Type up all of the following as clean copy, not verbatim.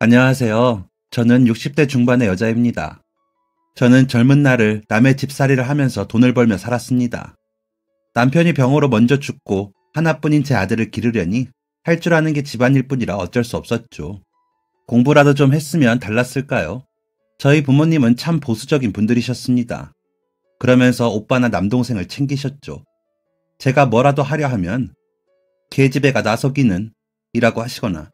안녕하세요. 저는 60대 중반의 여자입니다. 저는 젊은 날을 남의 집살이를 하면서 돈을 벌며 살았습니다. 남편이 병으로 먼저 죽고 하나뿐인 제 아들을 기르려니 할 줄 아는 게 집안일 뿐이라 어쩔 수 없었죠. 공부라도 좀 했으면 달랐을까요? 저희 부모님은 참 보수적인 분들이셨습니다. 그러면서 오빠나 남동생을 챙기셨죠. 제가 뭐라도 하려 하면 걔 집에 가 나서기는 이라고 하시거나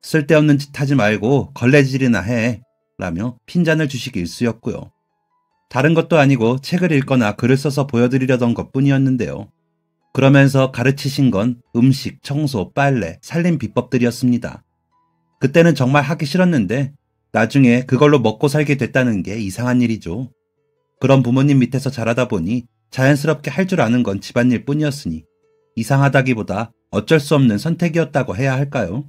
쓸데없는 짓 하지 말고 걸레질이나 해 라며 핀잔을 주시기 일쑤였고요. 다른 것도 아니고 책을 읽거나 글을 써서 보여드리려던 것뿐이었는데요. 그러면서 가르치신 건 음식, 청소, 빨래, 살림 비법들이었습니다. 그때는 정말 하기 싫었는데 나중에 그걸로 먹고 살게 됐다는 게 이상한 일이죠. 그런 부모님 밑에서 자라다 보니 자연스럽게 할 줄 아는 건 집안일 뿐이었으니 이상하다기보다 어쩔 수 없는 선택이었다고 해야 할까요?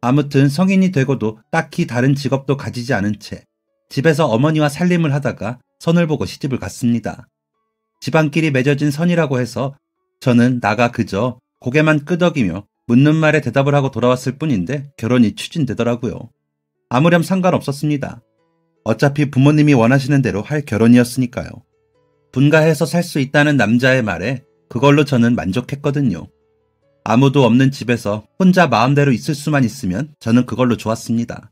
아무튼 성인이 되고도 딱히 다른 직업도 가지지 않은 채 집에서 어머니와 살림을 하다가 선을 보고 시집을 갔습니다. 집안끼리 맺어진 선이라고 해서 저는 나가 그저 고개만 끄덕이며 묻는 말에 대답을 하고 돌아왔을 뿐인데 결혼이 추진되더라고요. 아무렴 상관없었습니다. 어차피 부모님이 원하시는 대로 할 결혼이었으니까요. 분가해서 살 수 있다는 남자의 말에 그걸로 저는 만족했거든요. 아무도 없는 집에서 혼자 마음대로 있을 수만 있으면 저는 그걸로 좋았습니다.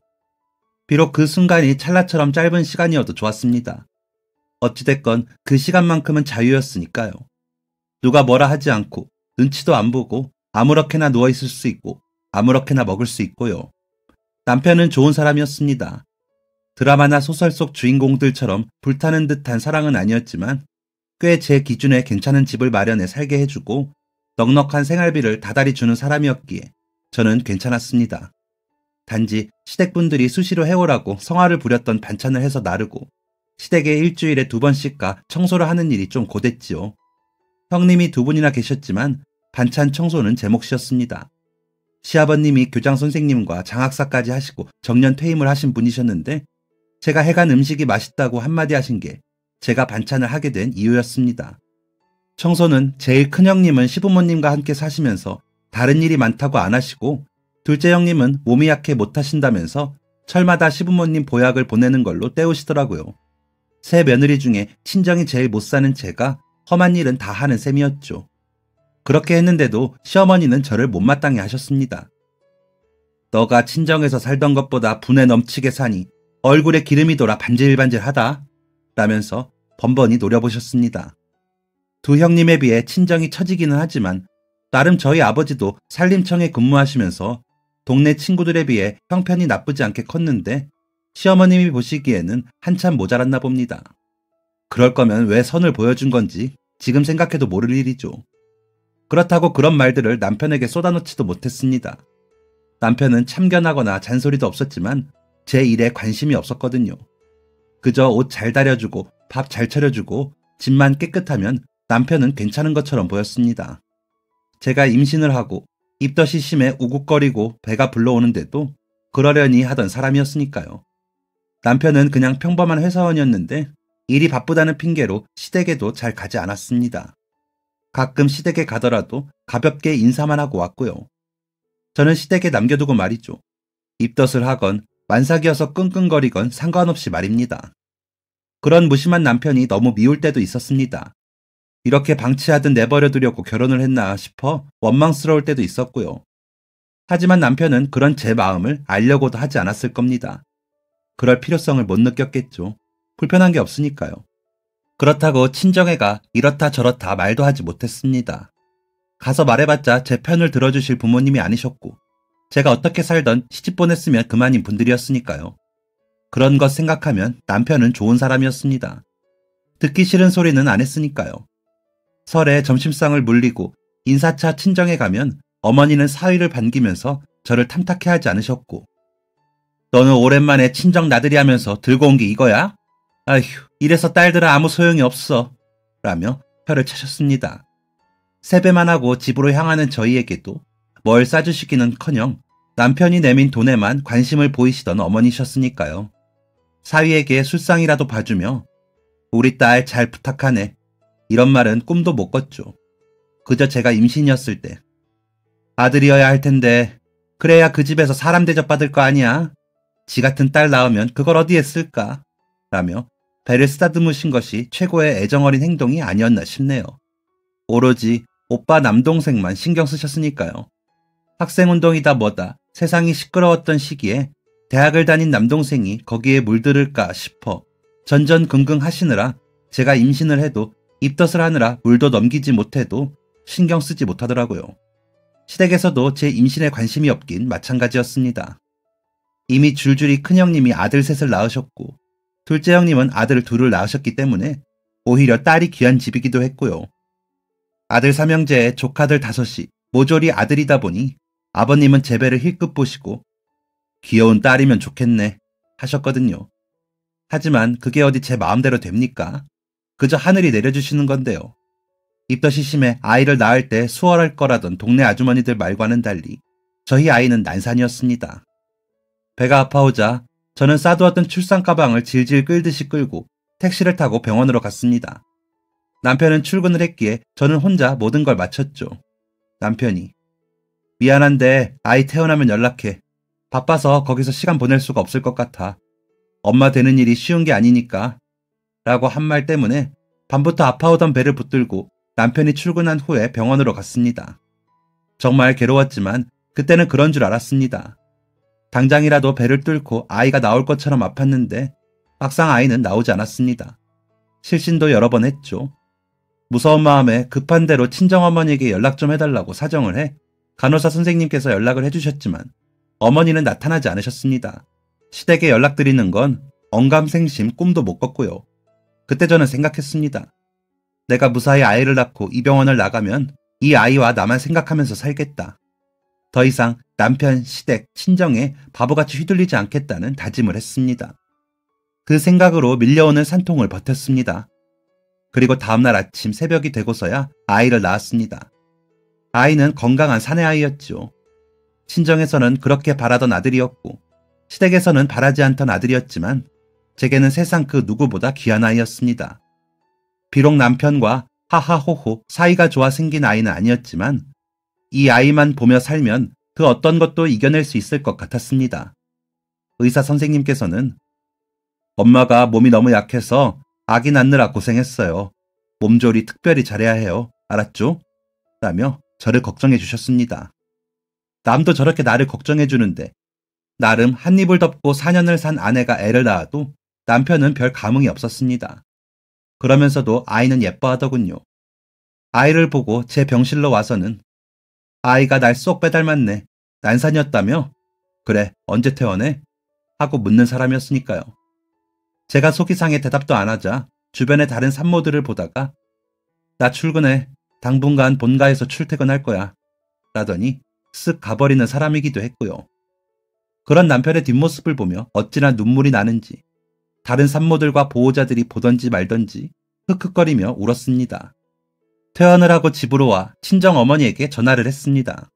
비록 그 순간이 찰나처럼 짧은 시간이어도 좋았습니다. 어찌됐건 그 시간만큼은 자유였으니까요. 누가 뭐라 하지 않고 눈치도 안 보고 아무렇게나 누워있을 수 있고 아무렇게나 먹을 수 있고요. 남편은 좋은 사람이었습니다. 드라마나 소설 속 주인공들처럼 불타는 듯한 사랑은 아니었지만 꽤 제 기준에 괜찮은 집을 마련해 살게 해주고 넉넉한 생활비를 다달이 주는 사람이었기에 저는 괜찮았습니다. 단지 시댁분들이 수시로 해오라고 성화를 부렸던 반찬을 해서 나르고 시댁에 일주일에 2번씩 가 청소를 하는 일이 좀 고됐지요. 형님이 2분이나 계셨지만 반찬 청소는 제 몫이었습니다. 시아버님이 교장 선생님과 장학사까지 하시고 정년 퇴임을 하신 분이셨는데 제가 해간 음식이 맛있다고 한마디 하신 게 제가 반찬을 하게 된 이유였습니다. 청소는 제일 큰 형님은 시부모님과 함께 사시면서 다른 일이 많다고 안 하시고 둘째 형님은 몸이 약해 못 하신다면서 철마다 시부모님 보약을 보내는 걸로 때우시더라고요. 세 며느리 중에 친정이 제일 못 사는 제가 험한 일은 다 하는 셈이었죠. 그렇게 했는데도 시어머니는 저를 못마땅해 하셨습니다. 너가 친정에서 살던 것보다 분에 넘치게 사니 얼굴에 기름이 돌아 반질반질하다 라면서 번번이 노려보셨습니다. 두 형님에 비해 친정이 처지기는 하지만 나름 저희 아버지도 산림청에 근무하시면서 동네 친구들에 비해 형편이 나쁘지 않게 컸는데 시어머님이 보시기에는 한참 모자랐나 봅니다. 그럴 거면 왜 선을 보여준 건지 지금 생각해도 모를 일이죠. 그렇다고 그런 말들을 남편에게 쏟아놓지도 못했습니다. 남편은 참견하거나 잔소리도 없었지만 제 일에 관심이 없었거든요. 그저 옷 잘 다려주고 밥 잘 차려주고 집만 깨끗하면 남편은 괜찮은 것처럼 보였습니다. 제가 임신을 하고 입덧이 심해 우국거리고 배가 불러오는데도 그러려니 하던 사람이었으니까요. 남편은 그냥 평범한 회사원이었는데 일이 바쁘다는 핑계로 시댁에도 잘 가지 않았습니다. 가끔 시댁에 가더라도 가볍게 인사만 하고 왔고요. 저는 시댁에 남겨두고 말이죠. 입덧을 하건 만삭이어서 끙끙거리건 상관없이 말입니다. 그런 무심한 남편이 너무 미울 때도 있었습니다. 이렇게 방치하듯 내버려두려고 결혼을 했나 싶어 원망스러울 때도 있었고요. 하지만 남편은 그런 제 마음을 알려고도 하지 않았을 겁니다. 그럴 필요성을 못 느꼈겠죠. 불편한 게 없으니까요. 그렇다고 친정애가 이렇다 저렇다 말도 하지 못했습니다. 가서 말해봤자 제 편을 들어주실 부모님이 아니셨고 제가 어떻게 살던 시집 보냈으면 그만인 분들이었으니까요. 그런 것 생각하면 남편은 좋은 사람이었습니다. 듣기 싫은 소리는 안 했으니까요. 설에 점심상을 물리고 인사차 친정에 가면 어머니는 사위를 반기면서 저를 탐탁해하지 않으셨고 너는 오랜만에 친정 나들이 하면서 들고 온 게 이거야? 아휴, 이래서 딸들은 아무 소용이 없어 라며 혀를 차셨습니다. 세배만 하고 집으로 향하는 저희에게도 뭘 싸주시기는커녕 남편이 내민 돈에만 관심을 보이시던 어머니셨으니까요. 사위에게 술상이라도 봐주며 우리 딸 잘 부탁하네 이런 말은 꿈도 못 꿨죠. 그저 제가 임신이었을 때 아들이어야 할 텐데 그래야 그 집에서 사람 대접받을 거 아니야 지 같은 딸 낳으면 그걸 어디에 쓸까? 라며 배를 쓰다듬으신 것이 최고의 애정어린 행동이 아니었나 싶네요. 오로지 오빠 남동생만 신경 쓰셨으니까요. 학생운동이다 뭐다 세상이 시끄러웠던 시기에 대학을 다닌 남동생이 거기에 물들을까 싶어 전전긍긍 하시느라 제가 임신을 해도 입덧을 하느라 물도 넘기지 못해도 신경 쓰지 못하더라고요. 시댁에서도 제 임신에 관심이 없긴 마찬가지였습니다. 이미 줄줄이 큰형님이 아들 셋을 낳으셨고 둘째 형님은 아들 둘을 낳으셨기 때문에 오히려 딸이 귀한 집이기도 했고요. 아들 삼형제에 조카들 5이 모조리 아들이다 보니 아버님은 제 배를 힐끗 보시고 귀여운 딸이면 좋겠네 하셨거든요. 하지만 그게 어디 제 마음대로 됩니까? 그저 하늘이 내려주시는 건데요. 입덧이 심해 아이를 낳을 때 수월할 거라던 동네 아주머니들 말과는 달리 저희 아이는 난산이었습니다. 배가 아파오자 저는 싸두었던 출산 가방을 질질 끌듯이 끌고 택시를 타고 병원으로 갔습니다. 남편은 출근을 했기에 저는 혼자 모든 걸 마쳤죠. 남편이 미안한데 아이 태어나면 연락해. 바빠서 거기서 시간 보낼 수가 없을 것 같아. 엄마 되는 일이 쉬운 게 아니니까. 라고 한 말 때문에 밤부터 아파오던 배를 붙들고 남편이 출근한 후에 병원으로 갔습니다. 정말 괴로웠지만 그때는 그런 줄 알았습니다. 당장이라도 배를 뚫고 아이가 나올 것처럼 아팠는데 막상 아이는 나오지 않았습니다. 실신도 여러 번 했죠. 무서운 마음에 급한 대로 친정어머니에게 연락 좀 해달라고 사정을 해 간호사 선생님께서 연락을 해주셨지만 어머니는 나타나지 않으셨습니다. 시댁에 연락드리는 건 언감생심 꿈도 못 꿨고요. 그때 저는 생각했습니다. 내가 무사히 아이를 낳고 이 병원을 나가면 이 아이와 나만 생각하면서 살겠다. 더 이상 남편, 시댁, 친정에 바보같이 휘둘리지 않겠다는 다짐을 했습니다. 그 생각으로 밀려오는 산통을 버텼습니다. 그리고 다음날 아침 새벽이 되고서야 아이를 낳았습니다. 아이는 건강한 사내아이였죠. 친정에서는 그렇게 바라던 아들이었고 시댁에서는 바라지 않던 아들이었지만 제게는 세상 그 누구보다 귀한 아이였습니다. 비록 남편과 하하호호 사이가 좋아 생긴 아이는 아니었지만 이 아이만 보며 살면 그 어떤 것도 이겨낼 수 있을 것 같았습니다. 의사 선생님께서는 엄마가 몸이 너무 약해서 아기 낳느라 고생했어요. 몸조리 특별히 잘해야 해요. 알았죠? 라며 저를 걱정해 주셨습니다. 남도 저렇게 나를 걱정해 주는데 나름 한 입을 덮고 4년을 산 아내가 애를 낳아도 남편은 별 감흥이 없었습니다. 그러면서도 아이는 예뻐하더군요. 아이를 보고 제 병실로 와서는 아이가 날 쏙 빼닮았네. 난산이었다며? 그래, 언제 퇴원해? 하고 묻는 사람이었으니까요. 제가 속이 상해 대답도 안 하자 주변의 다른 산모들을 보다가 나 출근해. 당분간 본가에서 출퇴근할 거야. 라더니 쓱 가버리는 사람이기도 했고요. 그런 남편의 뒷모습을 보며 어찌나 눈물이 나는지 다른 산모들과 보호자들이 보던지 말던지 흑흑거리며 울었습니다. 퇴원을 하고 집으로 와 친정어머니에게 전화를 했습니다.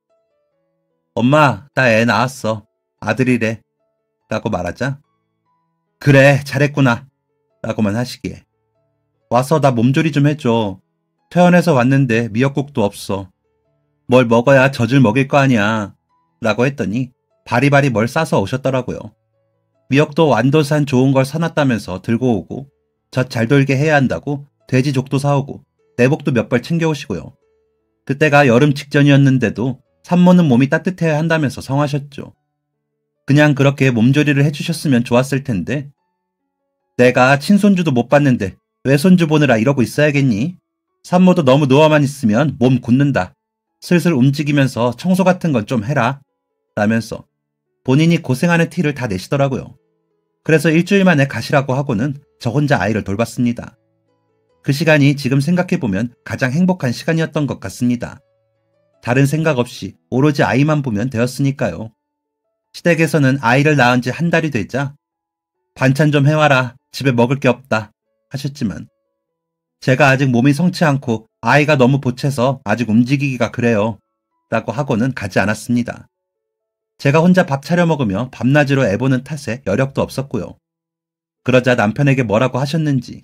엄마, 나 애 낳았어. 아들이래. 라고 말하자 그래, 잘했구나. 라고만 하시기에 와서 나 몸조리 좀 해줘. 퇴원해서 왔는데 미역국도 없어. 뭘 먹어야 젖을 먹일 거 아니야. 라고 했더니 바리바리 뭘 싸서 오셨더라고요. 미역도 완도산 좋은 걸 사놨다면서 들고 오고 젖 잘 돌게 해야 한다고 돼지족도 사오고 내복도 몇 벌 챙겨오시고요. 그때가 여름 직전이었는데도 산모는 몸이 따뜻해야 한다면서 성하셨죠. 그냥 그렇게 몸조리를 해주셨으면 좋았을 텐데 내가 친손주도 못 봤는데 왜 손주 보느라 이러고 있어야겠니? 산모도 너무 누워만 있으면 몸 굳는다. 슬슬 움직이면서 청소 같은 건 좀 해라. 라면서 본인이 고생하는 티를 다 내시더라고요. 그래서 일주일 만에 가시라고 하고는 저 혼자 아이를 돌봤습니다. 그 시간이 지금 생각해보면 가장 행복한 시간이었던 것 같습니다. 다른 생각 없이 오로지 아이만 보면 되었으니까요. 시댁에서는 아이를 낳은 지 한 달이 되자 반찬 좀 해와라. 집에 먹을 게 없다. 하셨지만 제가 아직 몸이 성치 않고 아이가 너무 보채서 아직 움직이기가 그래요. 라고 하고는 가지 않았습니다. 제가 혼자 밥 차려 먹으며 밤낮으로 애보는 탓에 여력도 없었고요. 그러자 남편에게 뭐라고 하셨는지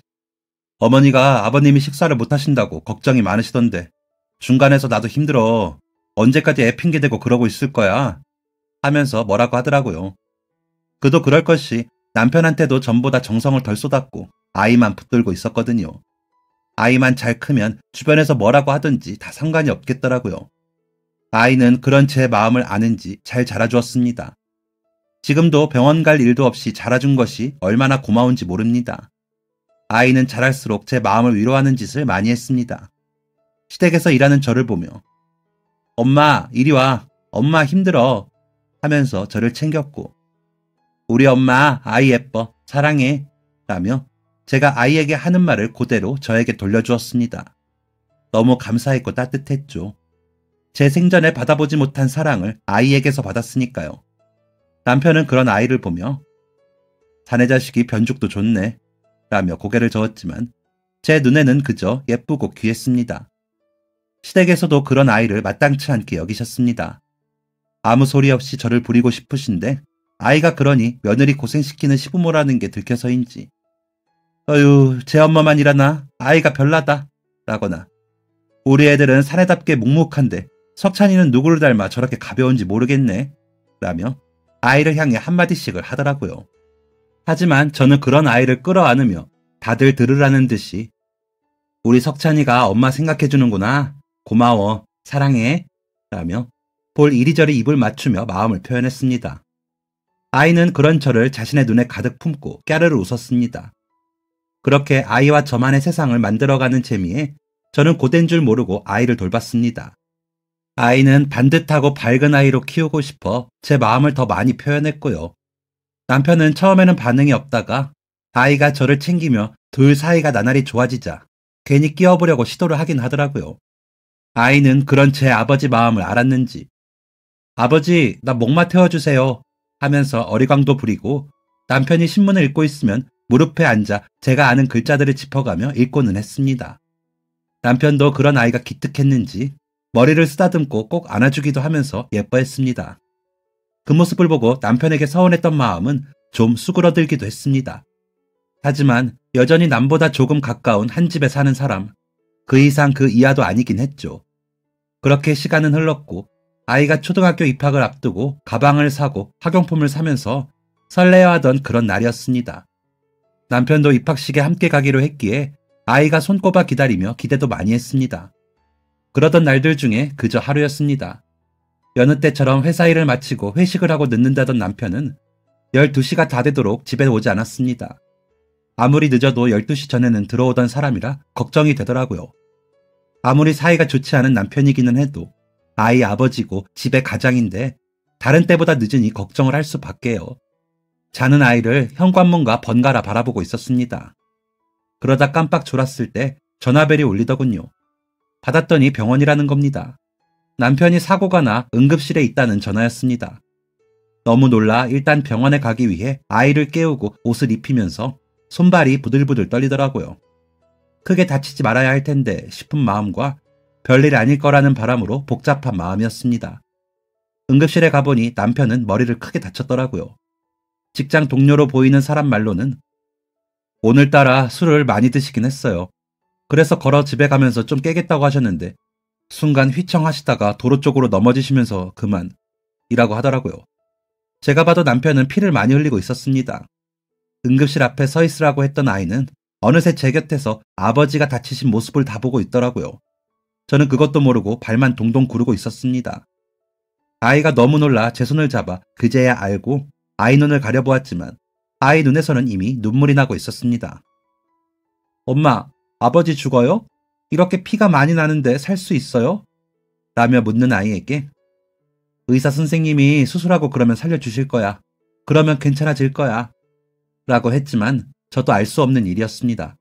어머니가 아버님이 식사를 못 하신다고 걱정이 많으시던데 중간에서 나도 힘들어. 언제까지 애 핑계대고 그러고 있을 거야. 하면서 뭐라고 하더라고요. 그도 그럴 것이 남편한테도 전보다 정성을 덜 쏟았고 아이만 붙들고 있었거든요. 아이만 잘 크면 주변에서 뭐라고 하든지 다 상관이 없겠더라고요. 아이는 그런 제 마음을 아는지 잘 자라주었습니다. 지금도 병원 갈 일도 없이 자라준 것이 얼마나 고마운지 모릅니다. 아이는 자랄수록 제 마음을 위로하는 짓을 많이 했습니다. 시댁에서 일하는 저를 보며 엄마 이리 와, 엄마 힘들어 하면서 저를 챙겼고 우리 엄마 아이 예뻐, 사랑해 라며 제가 아이에게 하는 말을 그대로 저에게 돌려주었습니다. 너무 감사했고 따뜻했죠. 제 생전에 받아보지 못한 사랑을 아이에게서 받았으니까요. 남편은 그런 아이를 보며 자네 자식이 변죽도 좋네 라며 고개를 저었지만 제 눈에는 그저 예쁘고 귀했습니다. 시댁에서도 그런 아이를 마땅치 않게 여기셨습니다. 아무 소리 없이 저를 부리고 싶으신데 아이가 그러니 며느리 고생시키는 시부모라는 게 들켜서인지 어휴 제 엄마만 일하나 아이가 별나다 라거나 우리 애들은 사내답게 묵묵한데 석찬이는 누구를 닮아 저렇게 가벼운지 모르겠네 라며 아이를 향해 한마디씩을 하더라고요. 하지만 저는 그런 아이를 끌어안으며 다들 들으라는 듯이 우리 석찬이가 엄마 생각해주는구나. 고마워. 사랑해. 라며 볼 이리저리 입을 맞추며 마음을 표현했습니다. 아이는 그런 저를 자신의 눈에 가득 품고 깨르르 웃었습니다. 그렇게 아이와 저만의 세상을 만들어가는 재미에 저는 고된 줄 모르고 아이를 돌봤습니다. 아이는 반듯하고 밝은 아이로 키우고 싶어 제 마음을 더 많이 표현했고요. 남편은 처음에는 반응이 없다가 아이가 저를 챙기며 둘 사이가 나날이 좋아지자 괜히 끼어보려고 시도를 하긴 하더라고요. 아이는 그런 제 아버지 마음을 알았는지 아버지 나 목마 태워주세요 하면서 어리광도 부리고 남편이 신문을 읽고 있으면 무릎에 앉아 제가 아는 글자들을 짚어가며 읽고는 했습니다. 남편도 그런 아이가 기특했는지 머리를 쓰다듬고 꼭 안아주기도 하면서 예뻐했습니다. 그 모습을 보고 남편에게 서운했던 마음은 좀 수그러들기도 했습니다. 하지만 여전히 남보다 조금 가까운 한 집에 사는 사람, 그 이상 그 이하도 아니긴 했죠. 그렇게 시간은 흘렀고 아이가 초등학교 입학을 앞두고 가방을 사고 학용품을 사면서 설레어하던 그런 날이었습니다. 남편도 입학식에 함께 가기로 했기에 아이가 손꼽아 기다리며 기대도 많이 했습니다. 그러던 날들 중에 그저 하루였습니다. 여느 때처럼 회사 일을 마치고 회식을 하고 늦는다던 남편은 12시가 다 되도록 집에 오지 않았습니다. 아무리 늦어도 12시 전에는 들어오던 사람이라 걱정이 되더라고요. 아무리 사이가 좋지 않은 남편이기는 해도 아이 아버지고 집의 가장인데 다른 때보다 늦으니 걱정을 할 수밖에요. 자는 아이를 현관문과 번갈아 바라보고 있었습니다. 그러다 깜빡 졸았을 때 전화벨이 울리더군요. 받았더니 병원이라는 겁니다. 남편이 사고가 나 응급실에 있다는 전화였습니다. 너무 놀라 일단 병원에 가기 위해 아이를 깨우고 옷을 입히면서 손발이 부들부들 떨리더라고요. 크게 다치지 말아야 할 텐데 싶은 마음과 별일 아닐 거라는 바람으로 복잡한 마음이었습니다. 응급실에 가보니 남편은 머리를 크게 다쳤더라고요. 직장 동료로 보이는 사람 말로는 오늘따라 술을 많이 드시긴 했어요. 그래서 걸어 집에 가면서 좀 깨겠다고 하셨는데 순간 휘청하시다가 도로 쪽으로 넘어지시면서 그만 이라고 하더라고요. 제가 봐도 남편은 피를 많이 흘리고 있었습니다. 응급실 앞에 서 있으라고 했던 아이는 어느새 제 곁에서 아버지가 다치신 모습을 다 보고 있더라고요. 저는 그것도 모르고 발만 동동 구르고 있었습니다. 아이가 너무 놀라 제 손을 잡아 그제야 알고 아이 눈을 가려보았지만 아이 눈에서는 이미 눈물이 나고 있었습니다. 엄마, 아버지 죽어요? 이렇게 피가 많이 나는데 살 수 있어요? 라며 묻는 아이에게 의사 선생님이 수술하고 그러면 살려주실 거야. 그러면 괜찮아질 거야. 라고 했지만 저도 알 수 없는 일이었습니다.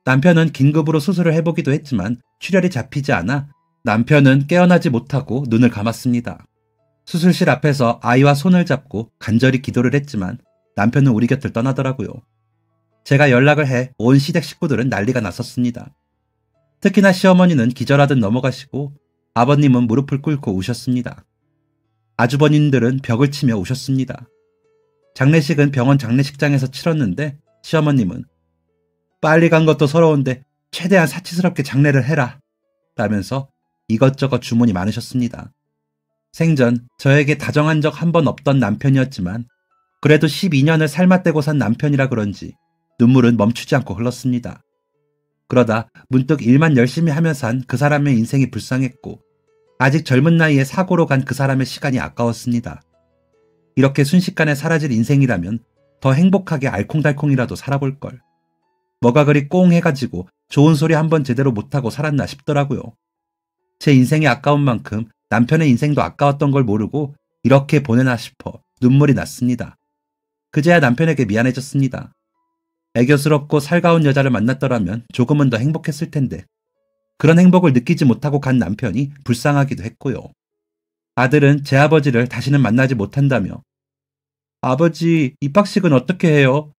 남편은 긴급으로 수술을 해보기도 했지만 출혈이 잡히지 않아 남편은 깨어나지 못하고 눈을 감았습니다. 수술실 앞에서 아이와 손을 잡고 간절히 기도를 했지만 남편은 우리 곁을 떠나더라고요. 제가 연락을 해 온 시댁 식구들은 난리가 났었습니다. 특히나 시어머니는 기절하듯 넘어가시고 아버님은 무릎을 꿇고 우셨습니다. 아주버님들은 벽을 치며 우셨습니다. 장례식은 병원 장례식장에서 치렀는데 시어머님은 빨리 간 것도 서러운데 최대한 사치스럽게 장례를 해라 라면서 이것저것 주문이 많으셨습니다. 생전 저에게 다정한 적 한 번 없던 남편이었지만 그래도 12년을 삶아떼고 산 남편이라 그런지 눈물은 멈추지 않고 흘렀습니다. 그러다 문득 일만 열심히 하면서 산 그 사람의 인생이 불쌍했고 아직 젊은 나이에 사고로 간 그 사람의 시간이 아까웠습니다. 이렇게 순식간에 사라질 인생이라면 더 행복하게 알콩달콩이라도 살아볼 걸. 뭐가 그리 꽁 해가지고 좋은 소리 한번 제대로 못하고 살았나 싶더라고요. 제 인생이 아까운 만큼 남편의 인생도 아까웠던 걸 모르고 이렇게 보내나 싶어 눈물이 났습니다. 그제야 남편에게 미안해졌습니다. 애교스럽고 살가운 여자를 만났더라면 조금은 더 행복했을 텐데 그런 행복을 느끼지 못하고 간 남편이 불쌍하기도 했고요. 아들은 제 아버지를 다시는 만나지 못한다며 아버지, 입학식은 어떻게 해요?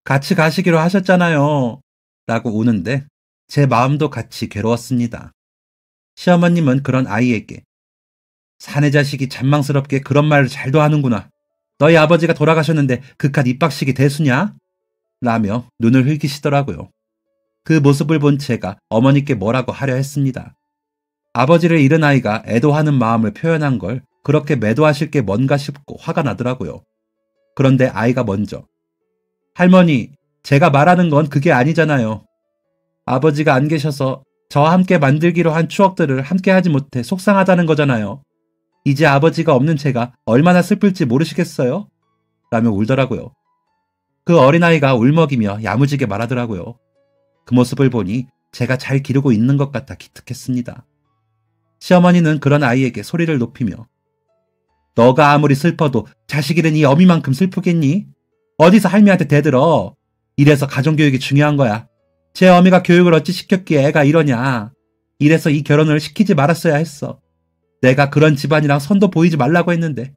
같이 가시기로 하셨잖아요. 라고 우는데 제 마음도 같이 괴로웠습니다. 시어머님은 그런 아이에게 사내 자식이 잔망스럽게 그런 말을 잘도 하는구나. 너희 아버지가 돌아가셨는데 그깟 입학식이 대수냐? 라며 눈을 흘기시더라고요. 그 모습을 본 제가 어머니께 뭐라고 하려 했습니다. 아버지를 잃은 아이가 애도하는 마음을 표현한 걸 그렇게 매도하실 게 뭔가 싶고 화가 나더라고요. 그런데 아이가 먼저 할머니, 제가 말하는 건 그게 아니잖아요. 아버지가 안 계셔서 저와 함께 만들기로 한 추억들을 함께 하지 못해 속상하다는 거잖아요. 이제 아버지가 없는 제가 얼마나 슬플지 모르시겠어요? 라며 울더라고요. 그 어린아이가 울먹이며 야무지게 말하더라고요. 그 모습을 보니 제가 잘 기르고 있는 것 같아 기특했습니다. 시어머니는 그런 아이에게 소리를 높이며 너가 아무리 슬퍼도 자식 잃은 이 어미만큼 슬프겠니? 어디서 할미한테 대들어. 이래서 가정교육이 중요한 거야. 제 어미가 교육을 어찌 시켰기에 애가 이러냐. 이래서 이 결혼을 시키지 말았어야 했어. 내가 그런 집안이랑 선도 보이지 말라고 했는데.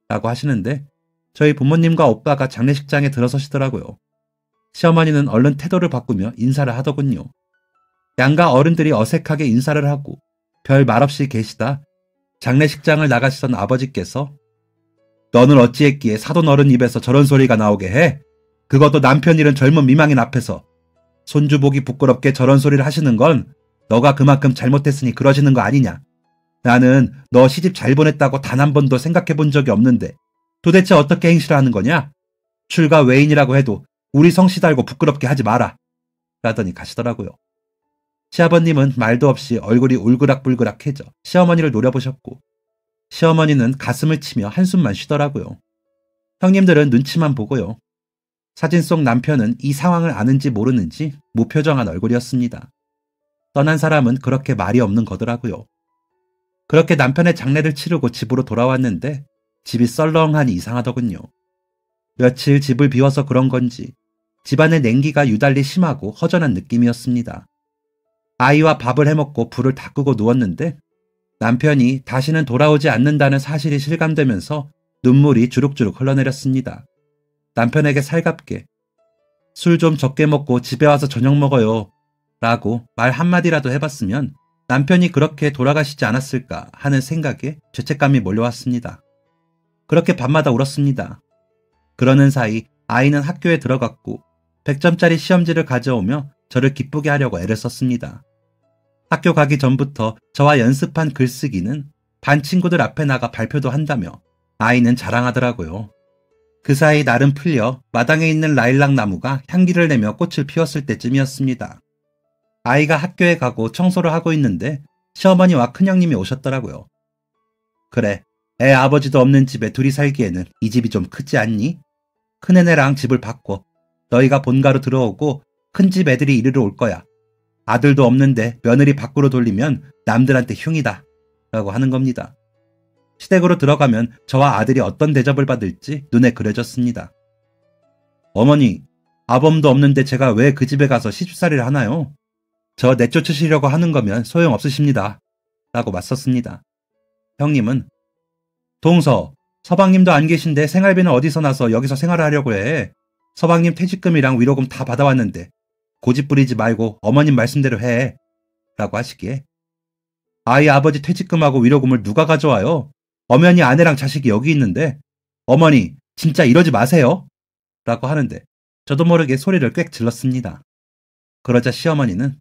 라고 하시는데 저희 부모님과 오빠가 장례식장에 들어서시더라고요. 시어머니는 얼른 태도를 바꾸며 인사를 하더군요. 양가 어른들이 어색하게 인사를 하고 별 말 없이 계시다 장례식장을 나가시던 아버지께서 너는 어찌했기에 사돈 어른 입에서 저런 소리가 나오게 해? 그것도 남편 잃은 젊은 미망인 앞에서. 손주 보기 부끄럽게 저런 소리를 하시는 건 너가 그만큼 잘못했으니 그러시는 거 아니냐. 나는 너 시집 잘 보냈다고 단 한 번도 생각해 본 적이 없는데 도대체 어떻게 행실을 하는 거냐? 출가 외인이라고 해도 우리 성씨 달고 부끄럽게 하지 마라. 라더니 가시더라고요. 시아버님은 말도 없이 얼굴이 울그락불그락해져 시어머니를 노려보셨고 시어머니는 가슴을 치며 한숨만 쉬더라고요. 형님들은 눈치만 보고요. 사진 속 남편은 이 상황을 아는지 모르는지 무표정한 얼굴이었습니다. 떠난 사람은 그렇게 말이 없는 거더라고요. 그렇게 남편의 장례를 치르고 집으로 돌아왔는데 집이 썰렁하니 이상하더군요. 며칠 집을 비워서 그런 건지 집안의 냉기가 유달리 심하고 허전한 느낌이었습니다. 아이와 밥을 해먹고 불을 다 끄고 누웠는데 남편이 다시는 돌아오지 않는다는 사실이 실감되면서 눈물이 주룩주룩 흘러내렸습니다. 남편에게 살갑게 술 좀 적게 먹고 집에 와서 저녁 먹어요 라고 말 한마디라도 해봤으면 남편이 그렇게 돌아가시지 않았을까 하는 생각에 죄책감이 몰려왔습니다. 그렇게 밤마다 울었습니다. 그러는 사이 아이는 학교에 들어갔고 100점짜리 시험지를 가져오며 저를 기쁘게 하려고 애를 썼습니다. 학교 가기 전부터 저와 연습한 글쓰기는 반 친구들 앞에 나가 발표도 한다며 아이는 자랑하더라고요. 그 사이 날은 풀려 마당에 있는 라일락 나무가 향기를 내며 꽃을 피웠을 때쯤이었습니다. 아이가 학교에 가고 청소를 하고 있는데 시어머니와 큰형님이 오셨더라고요. 그래, 애 아버지도 없는 집에 둘이 살기에는 이 집이 좀 크지 않니? 큰애네랑 집을 바꿔. 너희가 본가로 들어오고 큰 집 애들이 이리로 올 거야. 아들도 없는데 며느리 밖으로 돌리면 남들한테 흉이다. 라고 하는 겁니다. 시댁으로 들어가면 저와 아들이 어떤 대접을 받을지 눈에 그려졌습니다. 어머니, 아범도 없는데 제가 왜 그 집에 가서 시집살이를 하나요? 저 내쫓으시려고 하는 거면 소용없으십니다. 라고 맞섰습니다. 형님은 동서, 서방님도 안 계신데 생활비는 어디서 나서 여기서 생활을 하려고 해. 서방님 퇴직금이랑 위로금 다 받아왔는데 고집 부리지 말고 어머님 말씀대로 해. 라고 하시기에 아이 아버지 퇴직금하고 위로금을 누가 가져와요? 엄연히 아내랑 자식이 여기 있는데 어머니 진짜 이러지 마세요. 라고 하는데 저도 모르게 소리를 꽥 질렀습니다. 그러자 시어머니는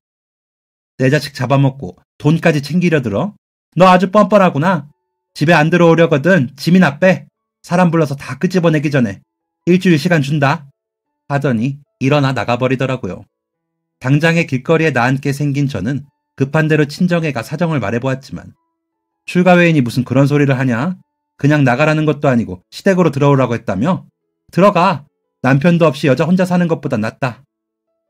내 자식 잡아먹고 돈까지 챙기려 들어? 너 아주 뻔뻔하구나. 집에 안 들어오려거든 짐이나 빼. 사람 불러서 다 끄집어내기 전에 일주일 시간 준다 하더니 일어나 나가버리더라고요. 당장에 길거리에 나앉게 생긴 저는 급한 대로 친정애가 사정을 말해보았지만 출가 외인이 무슨 그런 소리를 하냐? 그냥 나가라는 것도 아니고 시댁으로 들어오라고 했다며? 들어가! 남편도 없이 여자 혼자 사는 것보다 낫다.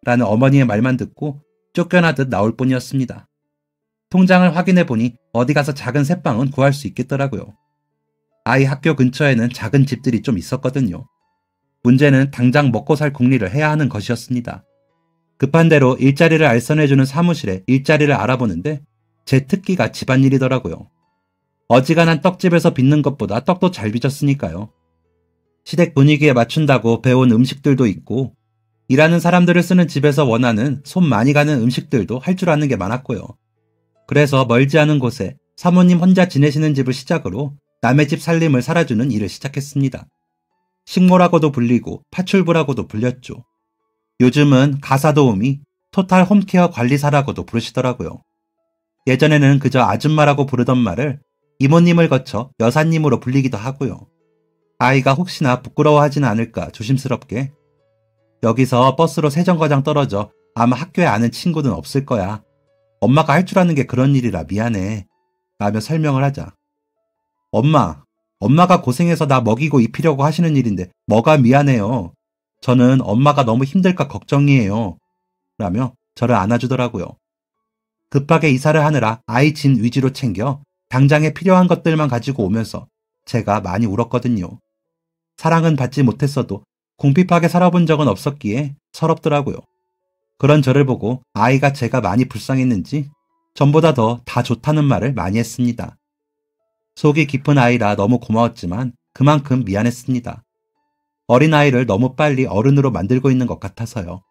라는 어머니의 말만 듣고 쫓겨나듯 나올 뿐이었습니다. 통장을 확인해보니 어디 가서 작은 새빵은 구할 수 있겠더라고요. 아이 학교 근처에는 작은 집들이 좀 있었거든요. 문제는 당장 먹고 살 궁리를 해야 하는 것이었습니다. 급한 대로 일자리를 알선해주는 사무실에 일자리를 알아보는데 제 특기가 집안일이더라고요. 어지간한 떡집에서 빚는 것보다 떡도 잘 빚었으니까요. 시댁 분위기에 맞춘다고 배운 음식들도 있고 일하는 사람들을 쓰는 집에서 원하는 손 많이 가는 음식들도 할 줄 아는 게 많았고요. 그래서 멀지 않은 곳에 사모님 혼자 지내시는 집을 시작으로 남의 집 살림을 살아주는 일을 시작했습니다. 식모라고도 불리고 파출부라고도 불렸죠. 요즘은 가사도우미, 토탈 홈케어 관리사라고도 부르시더라고요. 예전에는 그저 아줌마라고 부르던 말을 이모님을 거쳐 여사님으로 불리기도 하고요. 아이가 혹시나 부끄러워하지는 않을까 조심스럽게 여기서 버스로 세정거장 떨어져 아마 학교에 아는 친구는 없을 거야. 엄마가 할 줄 아는 게 그런 일이라 미안해. 라며 설명을 하자. 엄마가 고생해서 나 먹이고 입히려고 하시는 일인데 뭐가 미안해요. 저는 엄마가 너무 힘들까 걱정이에요. 라며 저를 안아주더라고요. 급하게 이사를 하느라 아이 짐 위주로 챙겨 당장에 필요한 것들만 가지고 오면서 제가 많이 울었거든요. 사랑은 받지 못했어도 궁핍하게 살아본 적은 없었기에 서럽더라고요. 그런 저를 보고 아이가 제가 많이 불쌍했는지 전보다 더 다 좋다는 말을 많이 했습니다. 속이 깊은 아이라 너무 고마웠지만 그만큼 미안했습니다. 어린아이를 너무 빨리 어른으로 만들고 있는 것 같아서요.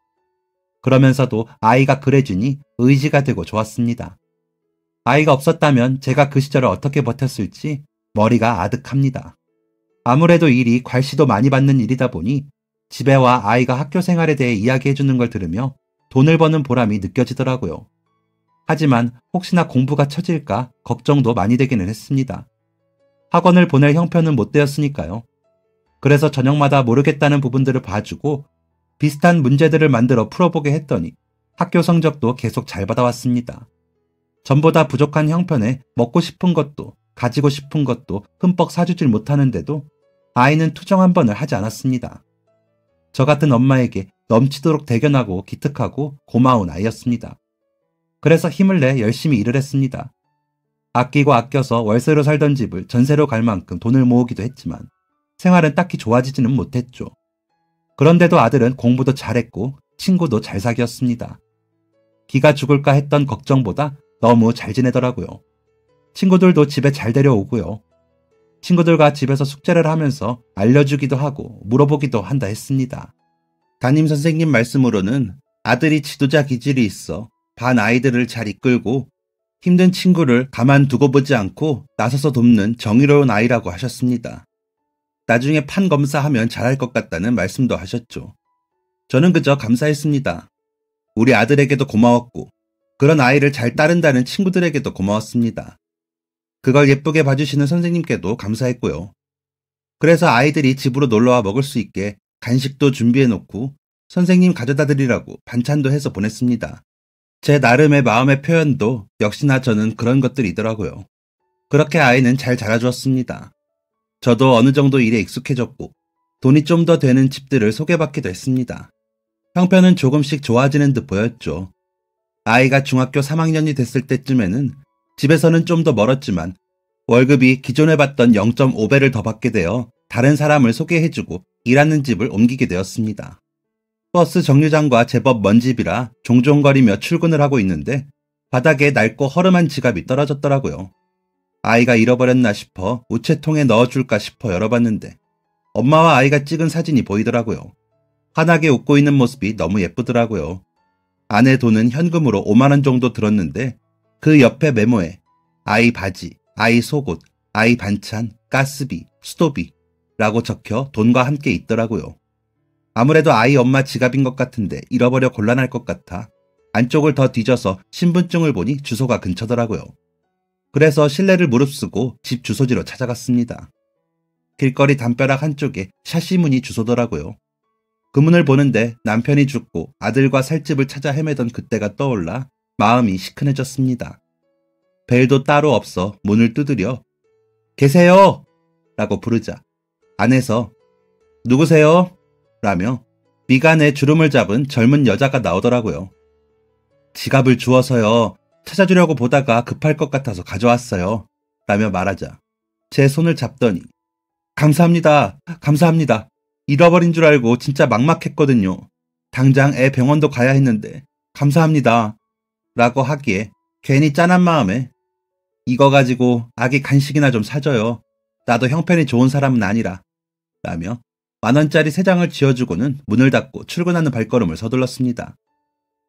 그러면서도 아이가 그래주니 의지가 되고 좋았습니다. 아이가 없었다면 제가 그 시절을 어떻게 버텼을지 머리가 아득합니다. 아무래도 일이 괄시도 많이 받는 일이다 보니 집에와 아이가 학교 생활에 대해 이야기해주는 걸 들으며 돈을 버는 보람이 느껴지더라고요. 하지만 혹시나 공부가 처질까 걱정도 많이 되기는 했습니다. 학원을 보낼 형편은 못 되었으니까요. 그래서 저녁마다 모르겠다는 부분들을 봐주고 비슷한 문제들을 만들어 풀어보게 했더니 학교 성적도 계속 잘 받아왔습니다. 전보다 부족한 형편에 먹고 싶은 것도 가지고 싶은 것도 흠뻑 사주질 못하는데도 아이는 투정 한 번을 하지 않았습니다. 저 같은 엄마에게 넘치도록 대견하고 기특하고 고마운 아이였습니다. 그래서 힘을 내 열심히 일을 했습니다. 아끼고 아껴서 월세로 살던 집을 전세로 갈 만큼 돈을 모으기도 했지만 생활은 딱히 좋아지지는 못했죠. 그런데도 아들은 공부도 잘했고 친구도 잘 사귀었습니다. 기가 죽을까 했던 걱정보다 너무 잘 지내더라고요. 친구들도 집에 잘 데려오고요. 친구들과 집에서 숙제를 하면서 알려주기도 하고 물어보기도 한다 했습니다. 담임 선생님 말씀으로는 아들이 지도자 기질이 있어 반 아이들을 잘 이끌고 힘든 친구를 가만두고 보지 않고 나서서 돕는 정의로운 아이라고 하셨습니다. 나중에 판 검사하면 잘할 것 같다는 말씀도 하셨죠. 저는 그저 감사했습니다. 우리 아들에게도 고마웠고 그런 아이를 잘 따른다는 친구들에게도 고마웠습니다. 그걸 예쁘게 봐주시는 선생님께도 감사했고요. 그래서 아이들이 집으로 놀러와 먹을 수 있게 간식도 준비해놓고 선생님 가져다 드리라고 반찬도 해서 보냈습니다. 제 나름의 마음의 표현도 역시나 저는 그런 것들이더라고요. 그렇게 아이는 잘 자라주었습니다. 저도 어느 정도 일에 익숙해졌고 돈이 좀 더 되는 집들을 소개받기도 했습니다. 형편은 조금씩 좋아지는 듯 보였죠. 아이가 중학교 3학년이 됐을 때쯤에는 집에서는 좀 더 멀었지만 월급이 기존에 받던 0.5배를 더 받게 되어 다른 사람을 소개해주고 일하는 집을 옮기게 되었습니다. 버스 정류장과 제법 먼 집이라 종종 거리며 출근을 하고 있는데 바닥에 낡고 허름한 지갑이 떨어졌더라고요. 아이가 잃어버렸나 싶어 우체통에 넣어줄까 싶어 열어봤는데 엄마와 아이가 찍은 사진이 보이더라고요. 환하게 웃고 있는 모습이 너무 예쁘더라고요. 안에 돈은 현금으로 5만 원 정도 들었는데 그 옆에 메모에 아이 바지, 아이 속옷, 아이 반찬, 가스비, 수도비 라고 적혀 돈과 함께 있더라고요. 아무래도 아이 엄마 지갑인 것 같은데 잃어버려 곤란할 것 같아 안쪽을 더 뒤져서 신분증을 보니 주소가 근처더라고요. 그래서 실내를 무릅쓰고 집 주소지로 찾아갔습니다. 길거리 담벼락 한쪽에 샤시문이 주소더라고요. 그 문을 보는데 남편이 죽고 아들과 살 집을 찾아 헤매던 그때가 떠올라 마음이 시큰해졌습니다. 벨도 따로 없어 문을 두드려 계세요! 라고 부르자 안에서 누구세요? 라며 미간에 주름을 잡은 젊은 여자가 나오더라고요. 지갑을 주워서요. 찾아주려고 보다가 급할 것 같아서 가져왔어요. 라며 말하자 제 손을 잡더니 감사합니다. 감사합니다. 잃어버린 줄 알고 진짜 막막했거든요. 당장 애 병원도 가야 했는데 감사합니다. 라고 하기에 괜히 짠한 마음에 이거 가지고 아기 간식이나 좀 사줘요. 나도 형편이 좋은 사람은 아니라. 라며 10,000원짜리 3장을 쥐어주고는 문을 닫고 출근하는 발걸음을 서둘렀습니다.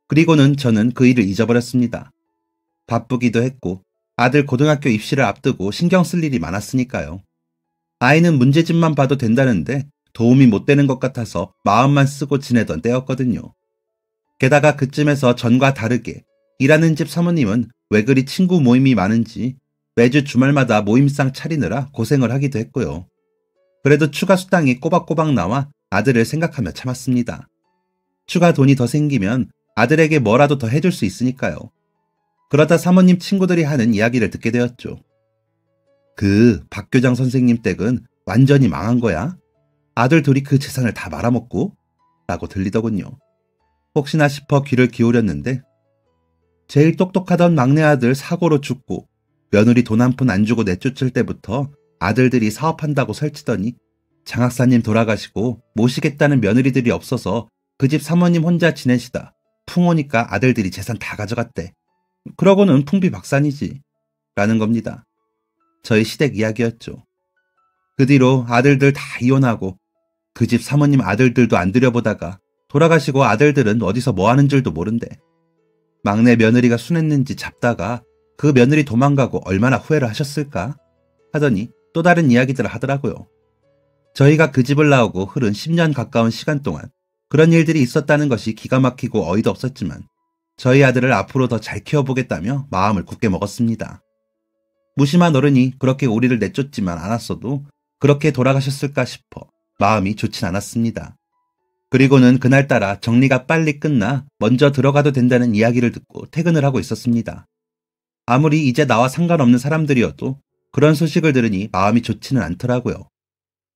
그리고는 저는 그 일을 잊어버렸습니다. 바쁘기도 했고 아들 고등학교 입시를 앞두고 신경 쓸 일이 많았으니까요. 아이는 문제집만 봐도 된다는데 도움이 못 되는 것 같아서 마음만 쓰고 지내던 때였거든요. 게다가 그쯤에서 전과 다르게 일하는 집 사모님은 왜 그리 친구 모임이 많은지 매주 주말마다 모임상 차리느라 고생을 하기도 했고요. 그래도 추가 수당이 꼬박꼬박 나와 아들을 생각하며 참았습니다. 추가 돈이 더 생기면 아들에게 뭐라도 더 해줄 수 있으니까요. 그러다 사모님 친구들이 하는 이야기를 듣게 되었죠. 그 박교장 선생님 댁은 완전히 망한 거야? 아들 둘이 그 재산을 다 말아먹고? 라고 들리더군요. 혹시나 싶어 귀를 기울였는데 제일 똑똑하던 막내 아들 사고로 죽고 며느리 돈 한 푼 안 주고 내쫓을 때부터 아들들이 사업한다고 설치더니 장학사님 돌아가시고 모시겠다는 며느리들이 없어서 그 집 사모님 혼자 지내시다 풍오니까 아들들이 재산 다 가져갔대. 그러고는 풍비박산이지. 라는 겁니다. 저희 시댁 이야기였죠. 그 뒤로 아들들 다 이혼하고 그 집 사모님 아들들도 안 들여보다가 돌아가시고 아들들은 어디서 뭐 하는 줄도 모른대. 막내 며느리가 순했는지 잡다가 그 며느리 도망가고 얼마나 후회를 하셨을까? 하더니 또 다른 이야기들을 하더라고요. 저희가 그 집을 나오고 흐른 10년 가까운 시간 동안 그런 일들이 있었다는 것이 기가 막히고 어이도 없었지만 저희 아들을 앞으로 더 잘 키워보겠다며 마음을 굳게 먹었습니다. 무심한 어른이 그렇게 우리를 내쫓지만 않았어도 그렇게 돌아가셨을까 싶어 마음이 좋진 않았습니다. 그리고는 그날따라 정리가 빨리 끝나 먼저 들어가도 된다는 이야기를 듣고 퇴근을 하고 있었습니다. 아무리 이제 나와 상관없는 사람들이어도 그런 소식을 들으니 마음이 좋지는 않더라고요.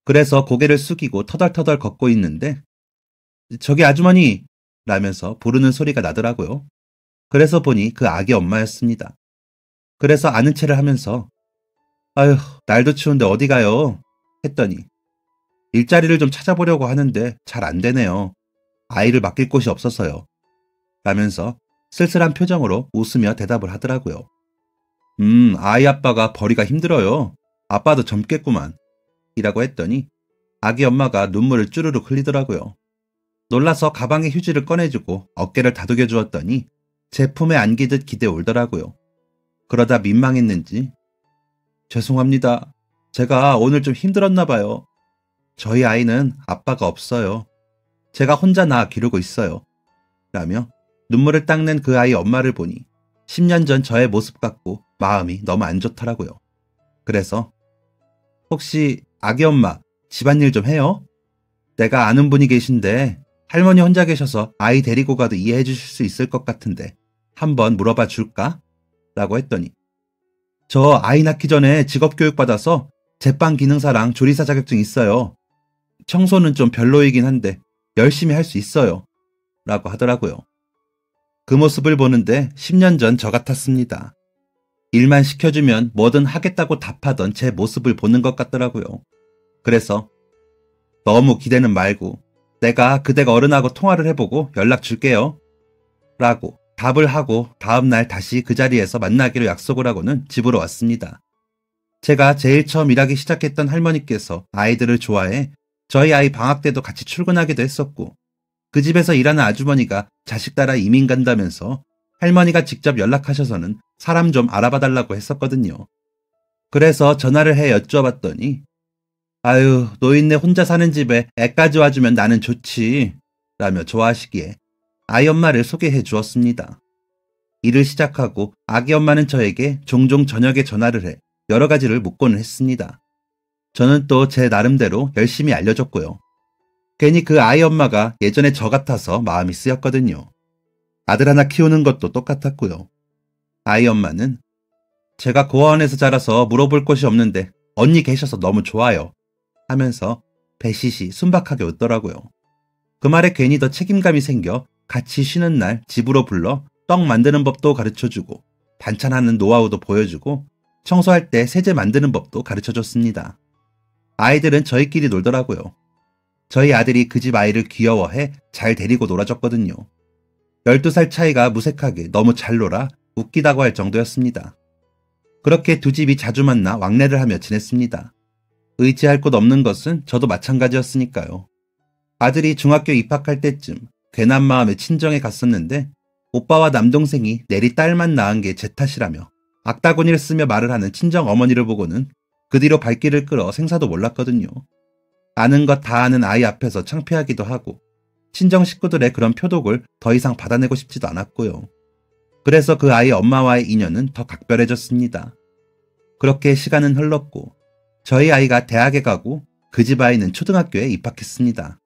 그래서 고개를 숙이고 터덜터덜 걷고 있는데 저기 아주머니! 라면서 부르는 소리가 나더라고요. 그래서 보니 그 아기 엄마였습니다. 그래서 아는 체를 하면서 아휴 날도 추운데 어디 가요? 했더니 일자리를 좀 찾아보려고 하는데 잘 안 되네요. 아이를 맡길 곳이 없어서요. 라면서 쓸쓸한 표정으로 웃으며 대답을 하더라고요. 아이 아빠가 벌이가 힘들어요. 아빠도 젊겠구만. 이라고 했더니 아기 엄마가 눈물을 쭈르륵 흘리더라고요. 놀라서 가방에 휴지를 꺼내주고 어깨를 다독여 주었더니 제 품에 안기듯 기대 울더라고요. 그러다 민망했는지 죄송합니다. 제가 오늘 좀 힘들었나 봐요. 저희 아이는 아빠가 없어요. 제가 혼자 낳아 기르고 있어요. 라며 눈물을 닦는 그 아이 엄마를 보니 10년 전 저의 모습 같고 마음이 너무 안 좋더라고요. 그래서 혹시 아기 엄마 집안일 좀 해요? 내가 아는 분이 계신데 할머니 혼자 계셔서 아이 데리고 가도 이해해 주실 수 있을 것 같은데 한번 물어봐 줄까? 라고 했더니 저 아이 낳기 전에 직업교육 받아서 제빵 기능사랑 조리사 자격증 있어요. 청소는 좀 별로이긴 한데 열심히 할 수 있어요. 라고 하더라고요. 그 모습을 보는데 10년 전 저 같았습니다. 일만 시켜주면 뭐든 하겠다고 답하던 제 모습을 보는 것 같더라고요. 그래서 너무 기대는 말고 내가 그댁 어른하고 통화를 해보고 연락 줄게요. 라고 답을 하고 다음날 다시 그 자리에서 만나기로 약속을 하고는 집으로 왔습니다. 제가 제일 처음 일하기 시작했던 할머니께서 아이들을 좋아해 저희 아이 방학 때도 같이 출근하기도 했었고 그 집에서 일하는 아주머니가 자식 따라 이민 간다면서 할머니가 직접 연락하셔서는 사람 좀 알아봐 달라고 했었거든요. 그래서 전화를 해 여쭈어봤더니 아유 노인네 혼자 사는 집에 애까지 와주면 나는 좋지 라며 좋아하시기에 아이 엄마를 소개해 주었습니다. 일을 시작하고 아기 엄마는 저에게 종종 저녁에 전화를 해 여러 가지를 묻고는 했습니다. 저는 또 제 나름대로 열심히 알려줬고요. 괜히 그 아이 엄마가 예전에 저 같아서 마음이 쓰였거든요. 아들 하나 키우는 것도 똑같았고요. 아이 엄마는 제가 고아원에서 자라서 물어볼 곳이 없는데 언니 계셔서 너무 좋아요 하면서 배시시 순박하게 웃더라고요. 그 말에 괜히 더 책임감이 생겨 같이 쉬는 날 집으로 불러 떡 만드는 법도 가르쳐주고 반찬하는 노하우도 보여주고 청소할 때 세제 만드는 법도 가르쳐줬습니다. 아이들은 저희끼리 놀더라고요. 저희 아들이 그 집 아이를 귀여워해 잘 데리고 놀아줬거든요. 12살 차이가 무색하게 너무 잘 놀아 웃기다고 할 정도였습니다. 그렇게 두 집이 자주 만나 왕래를 하며 지냈습니다. 의지할 곳 없는 것은 저도 마찬가지였으니까요. 아들이 중학교 입학할 때쯤 괜한 마음에 친정에 갔었는데 오빠와 남동생이 내리 딸만 낳은 게 제 탓이라며 악다구니를 쓰며 말을 하는 친정 어머니를 보고는 그 뒤로 발길을 끌어 생사도 몰랐거든요. 아는 것 다 아는 아이 앞에서 창피하기도 하고 친정 식구들의 그런 표독을 더 이상 받아내고 싶지도 않았고요. 그래서 그 아이 엄마와의 인연은 더 각별해졌습니다. 그렇게 시간은 흘렀고 저희 아이가 대학에 가고 그 집 아이는 초등학교에 입학했습니다.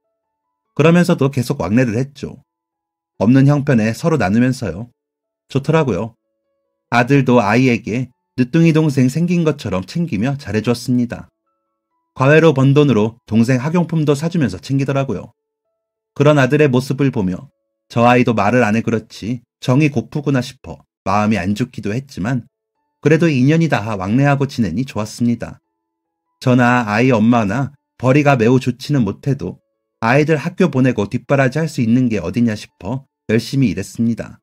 그러면서도 계속 왕래를 했죠. 없는 형편에 서로 나누면서요. 좋더라고요. 아들도 아이에게 늦둥이 동생 생긴 것처럼 챙기며 잘해주었습니다. 과외로 번 돈으로 동생 학용품도 사주면서 챙기더라고요. 그런 아들의 모습을 보며 저 아이도 말을 안 해 그렇지 정이 고프구나 싶어 마음이 안 좋기도 했지만 그래도 인연이 닿아 왕래하고 지내니 좋았습니다. 저나 아이 엄마나 벌이가 매우 좋지는 못해도 아이들 학교 보내고 뒷바라지 할 수 있는 게 어디냐 싶어 열심히 일했습니다.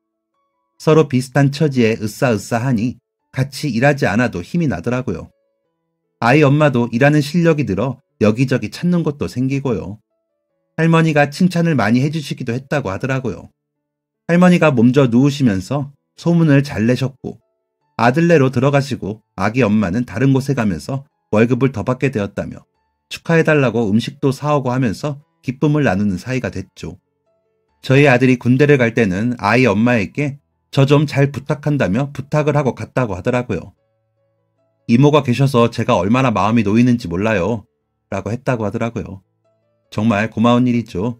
서로 비슷한 처지에 으싸으싸하니 같이 일하지 않아도 힘이 나더라고요. 아이 엄마도 일하는 실력이 늘어 여기저기 찾는 곳도 생기고요. 할머니가 칭찬을 많이 해주시기도 했다고 하더라고요. 할머니가 몸져 누우시면서 소문을 잘 내셨고 아들네로 들어가시고 아기 엄마는 다른 곳에 가면서 월급을 더 받게 되었다며 축하해달라고 음식도 사오고 하면서 기쁨을 나누는 사이가 됐죠. 저희 아들이 군대를 갈 때는 아이 엄마에게 저 좀 잘 부탁한다며 부탁을 하고 갔다고 하더라고요. 이모가 계셔서 제가 얼마나 마음이 놓이는지 몰라요 라고 했다고 하더라고요. 정말 고마운 일이죠.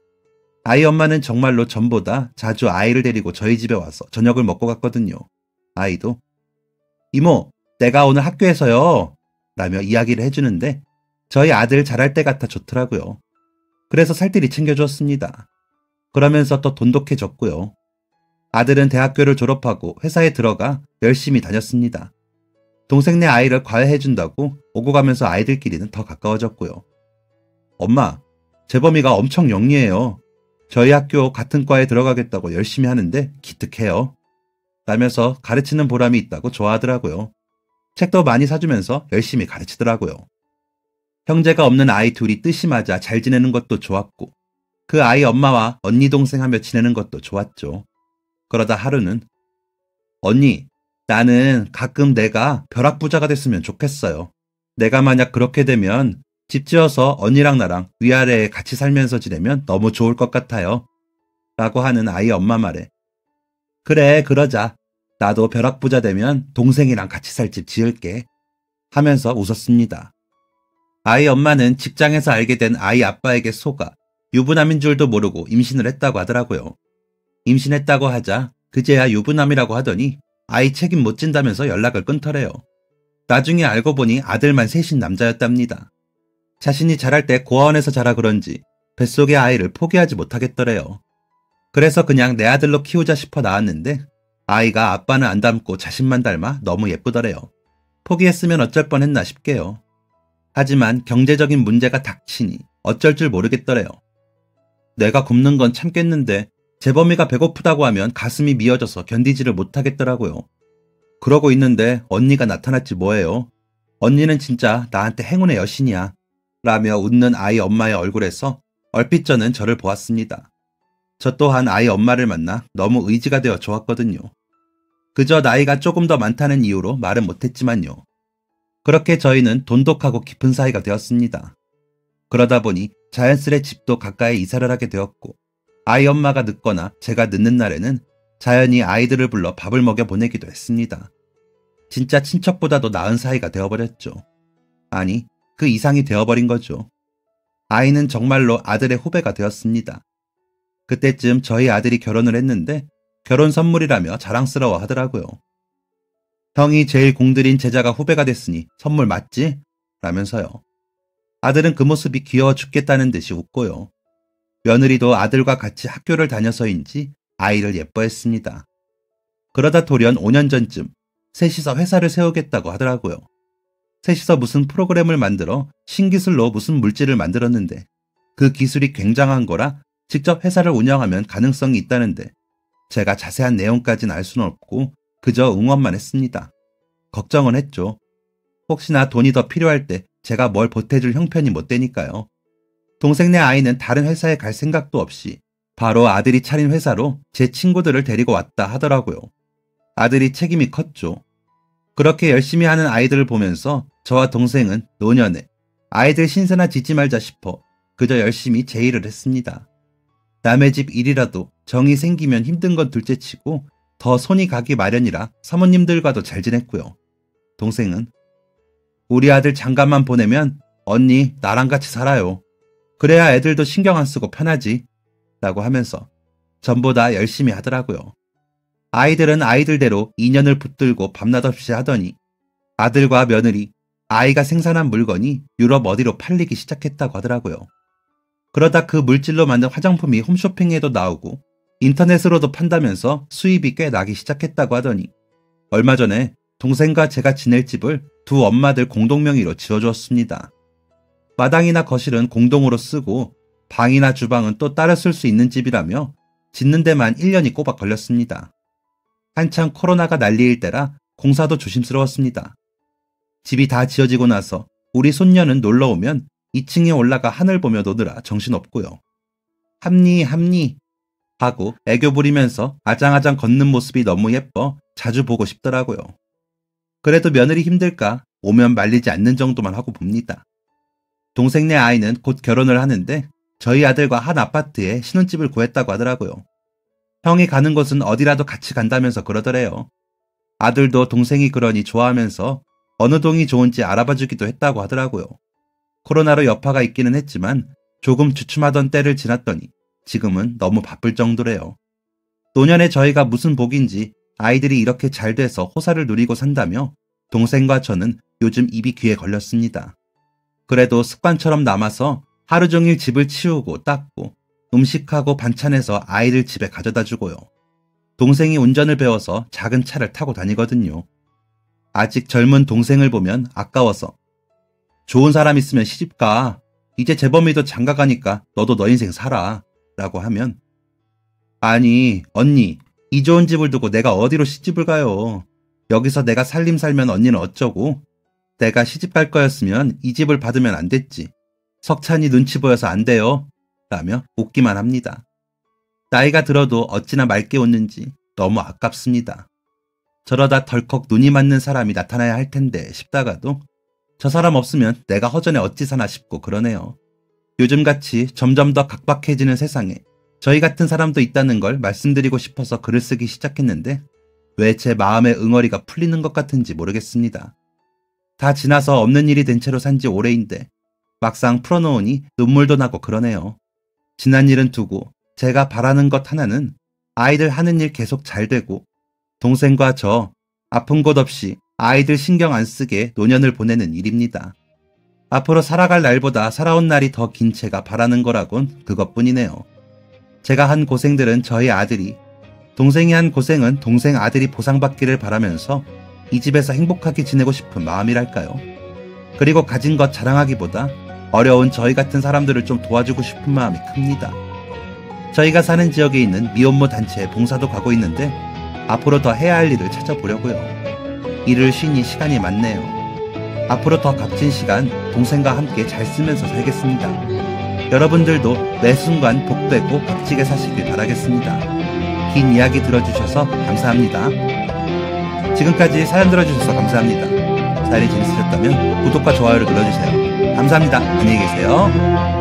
아이 엄마는 정말로 전보다 자주 아이를 데리고 저희 집에 와서 저녁을 먹고 갔거든요. 아이도 이모, 내가 오늘 학교에서요 라며 이야기를 해주는데 저희 아들 잘할 때 같아 좋더라고요. 그래서 살뜰히 챙겨주었습니다. 그러면서 또 돈독해졌고요. 아들은 대학교를 졸업하고 회사에 들어가 열심히 다녔습니다. 동생네 아이를 과외해준다고 오고 가면서 아이들끼리는 더 가까워졌고요. 엄마, 재범이가 엄청 영리해요. 저희 학교 같은 과에 들어가겠다고 열심히 하는데 기특해요. 라면서 가르치는 보람이 있다고 좋아하더라고요. 책도 많이 사주면서 열심히 가르치더라고요. 형제가 없는 아이 둘이 뜻이 맞아 잘 지내는 것도 좋았고 그 아이 엄마와 언니 동생 하며 지내는 것도 좋았죠. 그러다 하루는 언니, 나는 가끔 내가 벼락부자가 됐으면 좋겠어요. 내가 만약 그렇게 되면 집 지어서 언니랑 나랑 위아래에 같이 살면서 지내면 너무 좋을 것 같아요. 라고 하는 아이 엄마 말에 그래, 그러자. 나도 벼락부자 되면 동생이랑 같이 살 집 지을게. 하면서 웃었습니다. 아이 엄마는 직장에서 알게 된 아이 아빠에게 속아 유부남인 줄도 모르고 임신을 했다고 하더라고요. 임신했다고 하자 그제야 유부남이라고 하더니 아이 책임 못 진다면서 연락을 끊더래요. 나중에 알고 보니 아들만 셋인 남자였답니다. 자신이 자랄 때 고아원에서 자라 그런지 뱃속의 아이를 포기하지 못하겠더래요. 그래서 그냥 내 아들로 키우자 싶어 낳았는데 아이가 아빠는 안 닮고 자신만 닮아 너무 예쁘더래요. 포기했으면 어쩔 뻔했나 싶게요. 하지만 경제적인 문제가 닥치니 어쩔 줄 모르겠더래요. 내가 굶는 건 참겠는데 재범이가 배고프다고 하면 가슴이 미어져서 견디지를 못하겠더라고요. 그러고 있는데 언니가 나타났지 뭐예요. 언니는 진짜 나한테 행운의 여신이야. 라며 웃는 아이 엄마의 얼굴에서 얼핏 저는 저를 보았습니다. 저 또한 아이 엄마를 만나 너무 의지가 되어 좋았거든요. 그저 나이가 조금 더 많다는 이유로 말은 못했지만요. 그렇게 저희는 돈독하고 깊은 사이가 되었습니다. 그러다 보니 자연스레 집도 가까이 이사를 하게 되었고 아이 엄마가 늦거나 제가 늦는 날에는 자연히 아이들을 불러 밥을 먹여 보내기도 했습니다. 진짜 친척보다도 나은 사이가 되어버렸죠. 아니, 그 이상이 되어버린 거죠. 아이는 정말로 아들의 후배가 되었습니다. 그때쯤 저희 아들이 결혼을 했는데 결혼 선물이라며 자랑스러워 하더라고요. 형이 제일 공들인 제자가 후배가 됐으니 선물 맞지? 라면서요. 아들은 그 모습이 귀여워 죽겠다는 듯이 웃고요. 며느리도 아들과 같이 학교를 다녀서인지 아이를 예뻐했습니다. 그러다 돌연 5년 전쯤 셋이서 회사를 세우겠다고 하더라고요. 셋이서 무슨 프로그램을 만들어 신기술로 무슨 물질을 만들었는데 그 기술이 굉장한 거라 직접 회사를 운영하면 가능성이 있다는데 제가 자세한 내용까지는 알 수는 없고 그저 응원만 했습니다. 걱정은 했죠. 혹시나 돈이 더 필요할 때 제가 뭘 보태줄 형편이 못 되니까요. 동생네 아이는 다른 회사에 갈 생각도 없이 바로 아들이 차린 회사로 제 친구들을 데리고 왔다 하더라고요. 아들이 책임이 컸죠. 그렇게 열심히 하는 아이들을 보면서 저와 동생은 노년에 아이들 신세나 지지 말자 싶어 그저 열심히 제 일을 했습니다. 남의 집 일이라도 정이 생기면 힘든 건 둘째치고 더 손이 가기 마련이라 사모님들과도 잘 지냈고요. 동생은 우리 아들 장가만 보내면 언니 나랑 같이 살아요. 그래야 애들도 신경 안 쓰고 편하지 라고 하면서 전보다 열심히 하더라고요. 아이들은 아이들대로 인연을 붙들고 밤낮 없이 하더니 아들과 며느리, 아이가 생산한 물건이 유럽 어디로 팔리기 시작했다고 하더라고요. 그러다 그 물질로 만든 화장품이 홈쇼핑에도 나오고 인터넷으로도 판다면서 수입이 꽤 나기 시작했다고 하더니 얼마 전에 동생과 제가 지낼 집을 두 엄마들 공동명의로 지어주었습니다. 마당이나 거실은 공동으로 쓰고 방이나 주방은 또 따로 쓸 수 있는 집이라며 짓는 데만 1년이 꼬박 걸렸습니다. 한창 코로나가 난리일 때라 공사도 조심스러웠습니다. 집이 다 지어지고 나서 우리 손녀는 놀러오면 2층에 올라가 하늘 보며 노느라 정신없고요. 합니 하고 애교 부리면서 아장아장 걷는 모습이 너무 예뻐 자주 보고 싶더라고요. 그래도 며느리 힘들까 오면 말리지 않는 정도만 하고 봅니다. 동생네 아이는 곧 결혼을 하는데 저희 아들과 한 아파트에 신혼집을 구했다고 하더라고요. 형이 가는 곳은 어디라도 같이 간다면서 그러더래요. 아들도 동생이 그러니 좋아하면서 어느 동이 좋은지 알아봐주기도 했다고 하더라고요. 코로나로 여파가 있기는 했지만 조금 주춤하던 때를 지났더니 지금은 너무 바쁠 정도래요. 노년에 저희가 무슨 복인지 아이들이 이렇게 잘 돼서 호사를 누리고 산다며 동생과 저는 요즘 입이 귀에 걸렸습니다. 그래도 습관처럼 남아서 하루 종일 집을 치우고 닦고 음식하고 반찬해서 아이들 집에 가져다 주고요. 동생이 운전을 배워서 작은 차를 타고 다니거든요. 아직 젊은 동생을 보면 아까워서 좋은 사람 있으면 시집가. 이제 재범이도 장가가니까 너도 너 인생 살아. 라고 하면 아니 언니 이 좋은 집을 두고 내가 어디로 시집을 가요. 여기서 내가 살림 살면 언니는 어쩌고. 내가 시집 갈 거였으면 이 집을 받으면 안 됐지. 석찬이 눈치 보여서 안 돼요. 라며 웃기만 합니다. 나이가 들어도 어찌나 맑게 웃는지 너무 아깝습니다. 저러다 덜컥 눈이 맞는 사람이 나타나야 할 텐데 싶다가도 저 사람 없으면 내가 허전해 어찌 사나 싶고 그러네요. 요즘같이 점점 더 각박해지는 세상에 저희 같은 사람도 있다는 걸 말씀드리고 싶어서 글을 쓰기 시작했는데 왜 제 마음의 응어리가 풀리는 것 같은지 모르겠습니다. 다 지나서 없는 일이 된 채로 산지 오래인데 막상 풀어놓으니 눈물도 나고 그러네요. 지난 일은 두고 제가 바라는 것 하나는 아이들 하는 일 계속 잘 되고 동생과 저 아픈 곳 없이 아이들 신경 안 쓰게 노년을 보내는 일입니다. 앞으로 살아갈 날보다 살아온 날이 더 긴 제가 바라는 거라곤 그것뿐이네요. 제가 한 고생들은 저희 아들이, 동생이 한 고생은 동생 아들이 보상받기를 바라면서 이 집에서 행복하게 지내고 싶은 마음이랄까요. 그리고 가진 것 자랑하기보다 어려운 저희 같은 사람들을 좀 도와주고 싶은 마음이 큽니다. 저희가 사는 지역에 있는 미혼모 단체에 봉사도 가고 있는데 앞으로 더 해야 할 일을 찾아보려고요. 일을 쉬니 시간이 많네요. 앞으로 더 값진 시간 동생과 함께 잘 쓰면서 살겠습니다. 여러분들도 매 순간 복되고 값지게 사시길 바라겠습니다. 긴 이야기 들어주셔서 감사합니다. 지금까지 사연 들어주셔서 감사합니다. 사연이 재밌으셨다면 구독과 좋아요를 눌러주세요. 감사합니다. 안녕히 계세요.